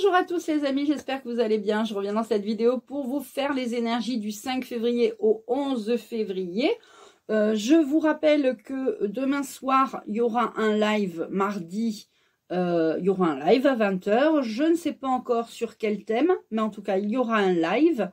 Bonjour à tous les amis, j'espère que vous allez bien. Je reviens dans cette vidéo pour vous faire les énergies du 5 février au 11 février. Je vous rappelle que demain soir, il y aura un live, mardi, il y aura un live à 20 h. Je ne sais pas encore sur quel thème, mais en tout cas, il y aura un live.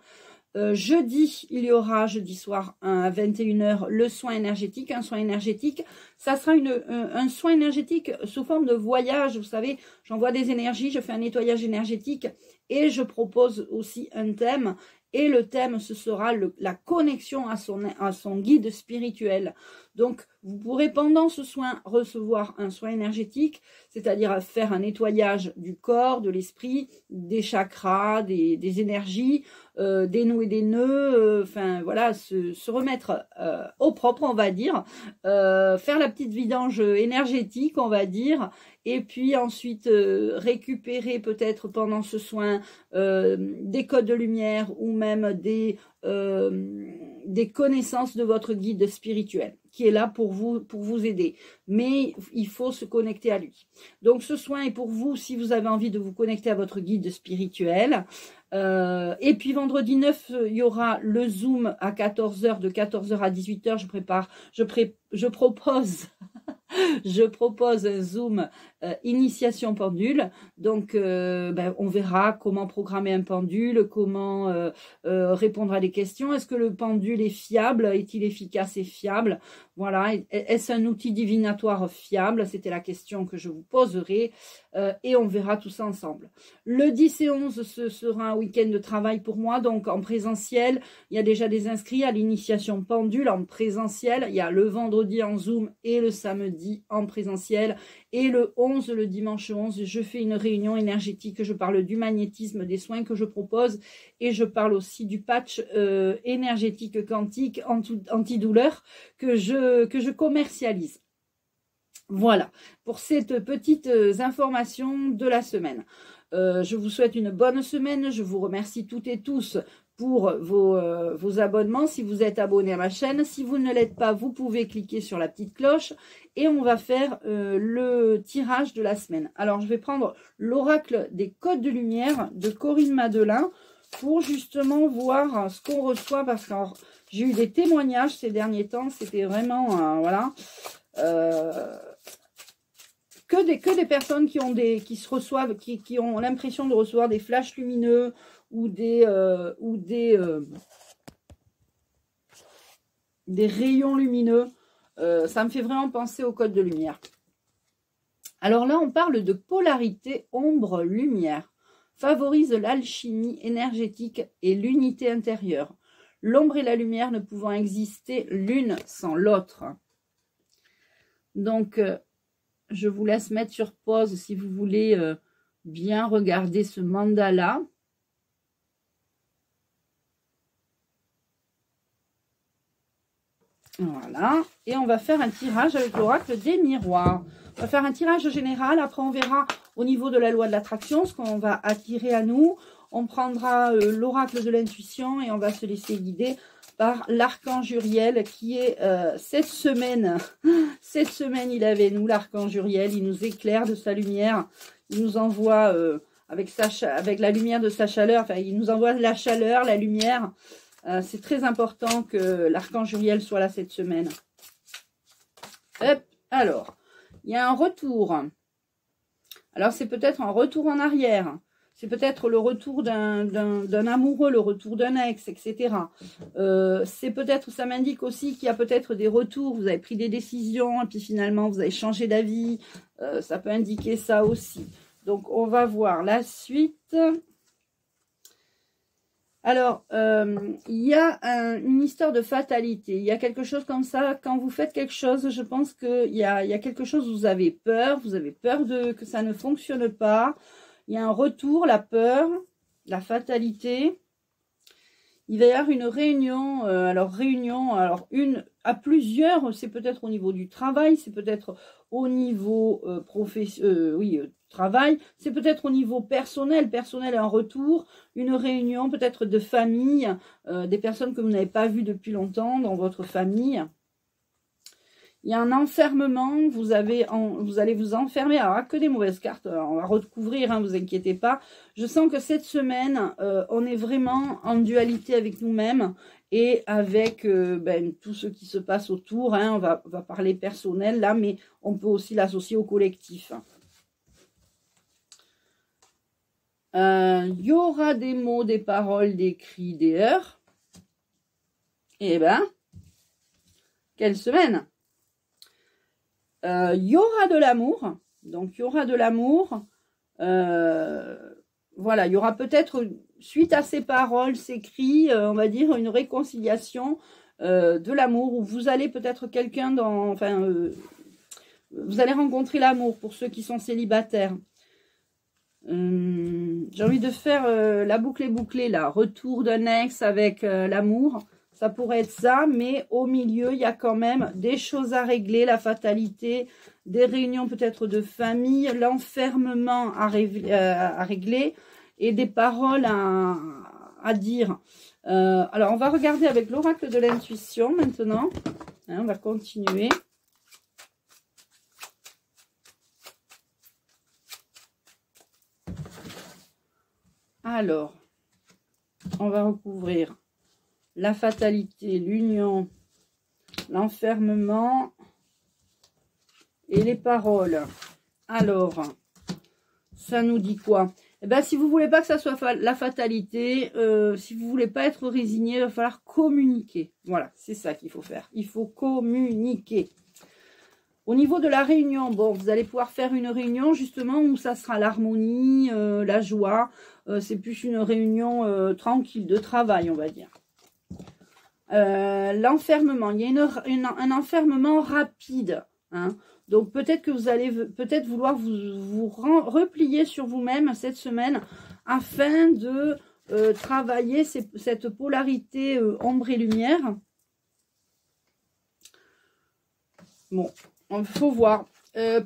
Jeudi, il y aura jeudi soir à 21 h le soin énergétique. Un soin énergétique, ça sera un soin énergétique sous forme de voyage. Vous savez, j'envoie des énergies, je fais un nettoyage énergétique et je propose aussi un thème. Et le thème, ce sera la connexion à son guide spirituel. Donc, vous pourrez pendant ce soin recevoir un soin énergétique, c'est-à-dire faire un nettoyage du corps, de l'esprit, des chakras, des énergies, des nœuds et des nœuds, enfin voilà, se remettre au propre, on va dire, faire la petite vidange énergétique, on va dire, et puis ensuite récupérer peut-être pendant ce soin des codes de lumière ou même des connaissances de votre guide spirituel qui est là pour vous aider. Mais il faut se connecter à lui. Donc ce soin est pour vous si vous avez envie de vous connecter à votre guide spirituel. Et puis vendredi 9, il y aura le Zoom à 14 h, de 14 h à 18 h. Je propose je propose un Zoom initiation pendule. Donc, on verra comment programmer un pendule, comment répondre à des questions. Est-ce que le pendule est fiable? Est-il efficace et fiable? Voilà. Est-ce un outil divinatoire fiable? C'était la question que je vous poserai. Et on verra tout ça ensemble. Le 10 et 11, ce sera un week-end de travail pour moi. Donc, en présentiel, il y a déjà des inscrits à l'initiation pendule en présentiel. Il y a le vendredi en Zoom et le samedi en présentiel. Et le 11, le dimanche 11, je fais une réunion énergétique. Je parle du magnétisme, des soins que je propose. Et je parle aussi du patch énergétique quantique antidouleur que je commercialise. Voilà, pour cette petite information de la semaine. Je vous souhaite une bonne semaine. Je vous remercie toutes et tous pour vos abonnements. Si vous êtes abonné à ma chaîne, si vous ne l'êtes pas, vous pouvez cliquer sur la petite cloche et on va faire le tirage de la semaine. Alors, je vais prendre l'oracle des codes de lumière de Corinne Madelin pour justement voir ce qu'on reçoit parce que j'ai eu des témoignages ces derniers temps. C'était vraiment, voilà... Que des personnes qui ont l'impression de recevoir des flashs lumineux ou des rayons lumineux. Ça me fait vraiment penser au code de lumière. Alors là, on parle de polarité ombre-lumière. Favorise l'alchimie énergétique et l'unité intérieure. L'ombre et la lumière ne pouvant exister l'une sans l'autre. Donc... je vous laisse mettre sur pause si vous voulez bien regarder ce mandala. Voilà. Et on va faire un tirage avec l'oracle des miroirs. On va faire un tirage général. Après, on verra au niveau de la loi de l'attraction ce qu'on va attirer à nous. On prendra l'oracle de l'intuition et on va se laisser guider par l'archange Uriel qui est cette semaine. Cette semaine, il est avec nous, l'archange Uriel. Il nous éclaire de sa lumière. Il nous envoie, avec la lumière de sa chaleur, enfin, il nous envoie la chaleur, la lumière. C'est très important que l'archange Uriel soit là cette semaine. Hop, alors, il y a un retour. Alors, c'est peut-être un retour en arrière. C'est peut-être le retour d'un amoureux, le retour d'un ex, etc. C'est peut-être, ça m'indique aussi qu'il y a peut-être des retours. Vous avez pris des décisions et puis finalement, vous avez changé d'avis. Ça peut indiquer ça aussi. Donc, on va voir la suite. Alors, il y a une histoire de fatalité. Il y a quelque chose comme ça. Quand vous faites quelque chose, je pense qu'il y a quelque chose où vous avez peur. Vous avez peur que ça ne fonctionne pas. Il y a un retour, la peur, la fatalité. Il va y avoir une réunion, une à plusieurs, c'est peut-être au niveau du travail, c'est peut-être au niveau travail, c'est peut-être au niveau personnel, un retour, une réunion peut-être de famille, des personnes que vous n'avez pas vues depuis longtemps dans votre famille. Il y a un enfermement, vous allez vous enfermer. Alors, que des mauvaises cartes, on va recouvrir, hein, vous inquiétez pas. Je sens que cette semaine, on est vraiment en dualité avec nous-mêmes et avec tout ce qui se passe autour. Hein. On va parler personnel là, mais on peut aussi l'associer au collectif. Il y aura des mots, des paroles, des cris, des heurts. Eh ben, quelle semaine! Il y aura de l'amour, donc il y aura de l'amour, voilà, il y aura peut-être, suite à ces paroles, ces cris, on va dire une réconciliation de l'amour, où vous allez peut-être quelqu'un dans, vous allez rencontrer l'amour pour ceux qui sont célibataires. J'ai envie de faire la boucle est bouclée là, retour d'un ex avec l'amour. Ça pourrait être ça, mais au milieu, il y a quand même des choses à régler, la fatalité, des réunions peut-être de famille, l'enfermement à régler et des paroles à dire. Alors, on va regarder avec l'oracle de l'intuition maintenant. Hein, on va continuer. Alors, on va recouvrir la fatalité, l'union, l'enfermement et les paroles. Alors, ça nous dit quoi? Eh bien, si vous ne voulez pas que ça soit la fatalité, si vous ne voulez pas être résigné, il va falloir communiquer. Voilà, c'est ça qu'il faut faire. Il faut communiquer. Au niveau de la réunion, bon, vous allez pouvoir faire une réunion justement où ça sera l'harmonie, la joie. C'est plus une réunion tranquille de travail, on va dire. L'enfermement, il y a un enfermement rapide, hein. Donc peut-être que vous allez vouloir vous replier sur vous-même cette semaine afin de travailler cette polarité ombre et lumière. Bon, il faut voir.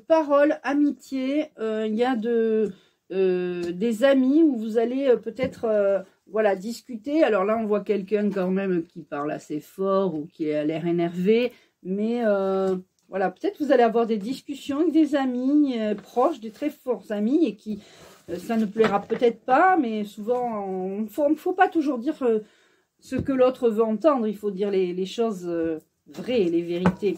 Parole, amitié, il y a des amis où vous allez peut-être voilà, discuter. Alors là, on voit quelqu'un quand même qui parle assez fort ou qui a l'air énervé. Mais voilà, peut-être vous allez avoir des discussions avec des amis proches, des très forts amis, et qui, ça ne plaira peut-être pas, mais souvent, il ne faut pas toujours dire ce que l'autre veut entendre. Il faut dire les choses vraies, les vérités.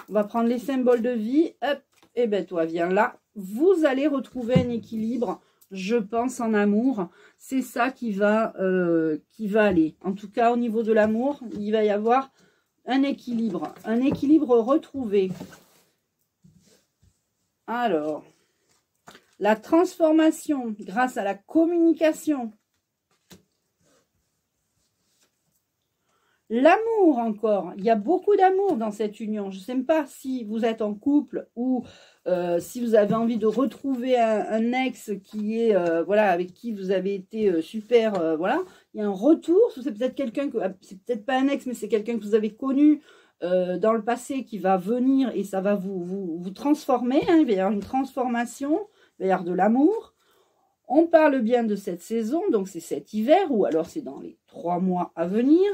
On va prendre les symboles de vie. Hop, et ben toi, viens là. Vous allez retrouver un équilibre, je pense, en amour. C'est ça qui va aller. En tout cas, au niveau de l'amour, il va y avoir un équilibre retrouvé. Alors, la transformation grâce à la communication. L'amour encore, il y a beaucoup d'amour dans cette union. Je ne sais pas si vous êtes en couple ou si vous avez envie de retrouver un ex qui est voilà, avec qui vous avez été super, voilà. Il y a un retour, c'est peut-être quelqu'un que c'est peut-être pas un ex, mais c'est quelqu'un que vous avez connu dans le passé qui va venir et ça va vous transformer. Hein, il va y avoir une transformation, il va y avoir de l'amour. On parle bien de cette saison, donc c'est cet hiver ou alors c'est dans les 3 mois à venir.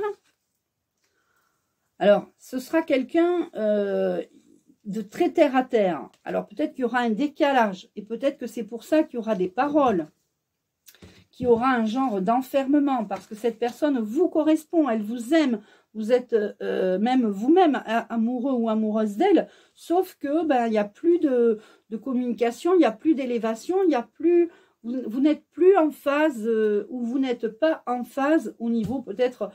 Alors, ce sera quelqu'un de très terre à terre. Alors, peut-être qu'il y aura un décalage. Et peut-être que c'est pour ça qu'il y aura des paroles. Qu'il y aura un genre d'enfermement. Parce que cette personne vous correspond. Elle vous aime. Vous êtes même vous-même amoureux ou amoureuse d'elle. Sauf que, ben, il n'y a plus de communication. Il n'y a plus d'élévation. Il n'y a plus... Vous n'êtes plus en phase ou vous n'êtes pas en phase au niveau peut-être...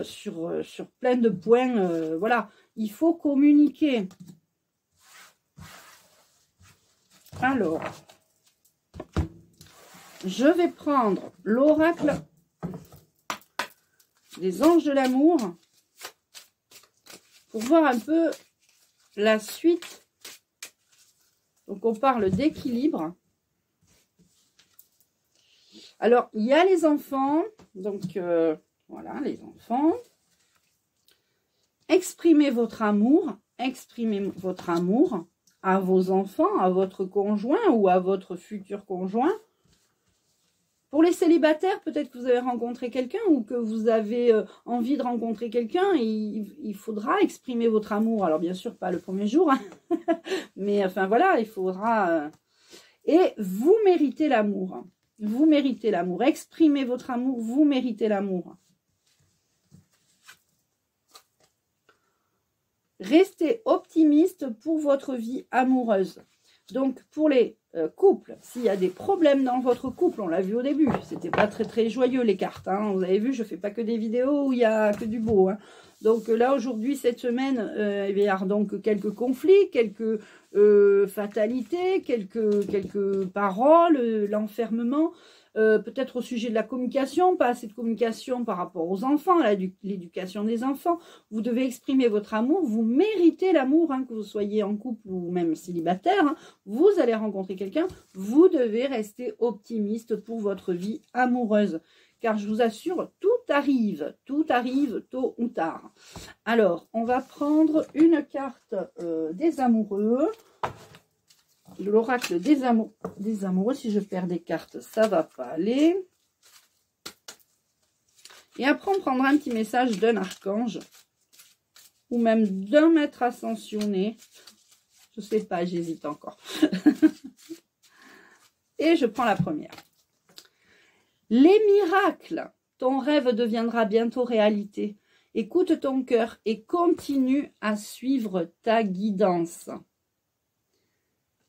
sur plein de points, voilà, il faut communiquer. Alors, je vais prendre l'oracle des anges de l'amour pour voir un peu la suite. Donc, on parle d'équilibre. Alors, il y a les enfants, donc... voilà, les enfants. Exprimez votre amour à vos enfants, à votre conjoint ou à votre futur conjoint. Pour les célibataires, peut-être que vous avez rencontré quelqu'un ou que vous avez envie de rencontrer quelqu'un, il faudra exprimer votre amour. Alors bien sûr, pas le premier jour, hein. Mais enfin voilà, il faudra... Et vous méritez l'amour. Vous méritez l'amour. Exprimez votre amour, vous méritez l'amour. Restez optimiste pour votre vie amoureuse. Donc, pour les couples, s'il y a des problèmes dans votre couple, on l'a vu au début, c'était pas très joyeux les cartes. Hein. Vous avez vu, je fais pas que des vidéos où il y a que du beau. Hein. Donc là, aujourd'hui, cette semaine, il y a donc quelques conflits, quelques fatalités, quelques paroles, l'enfermement. Peut-être au sujet de la communication, pas assez de communication par rapport aux enfants, l'éducation des enfants. Vous devez exprimer votre amour, vous méritez l'amour, hein, que vous soyez en couple ou même célibataire. Hein, vous allez rencontrer quelqu'un, vous devez rester optimiste pour votre vie amoureuse. Car je vous assure, tout arrive tôt ou tard. Alors, on va prendre une carte des amoureux. L'oracle des amoureux, si je perds des cartes, ça va pas aller. Et après, on prendra un petit message d'un archange ou même d'un maître ascensionné. Je sais pas, j'hésite encore. Et je prends la première. Les miracles, ton rêve deviendra bientôt réalité. Écoute ton cœur et continue à suivre ta guidance.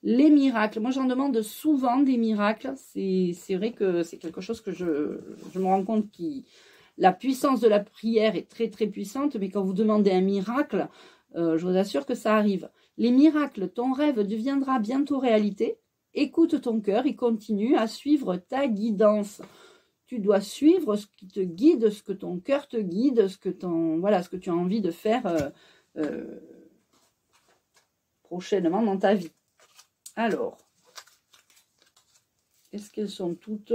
Les miracles, moi j'en demande souvent des miracles, c'est vrai que c'est quelque chose que je me rends compte que la puissance de la prière est très puissante, mais quand vous demandez un miracle, je vous assure que ça arrive. Les miracles, ton rêve deviendra bientôt réalité, écoute ton cœur et continue à suivre ta guidance. Tu dois suivre ce qui te guide, ce que ton cœur te guide, ce que tu as envie de faire prochainement dans ta vie. Alors, est-ce qu'elles sont toutes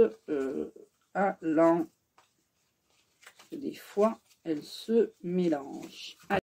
allant? Des fois, elles se mélangent.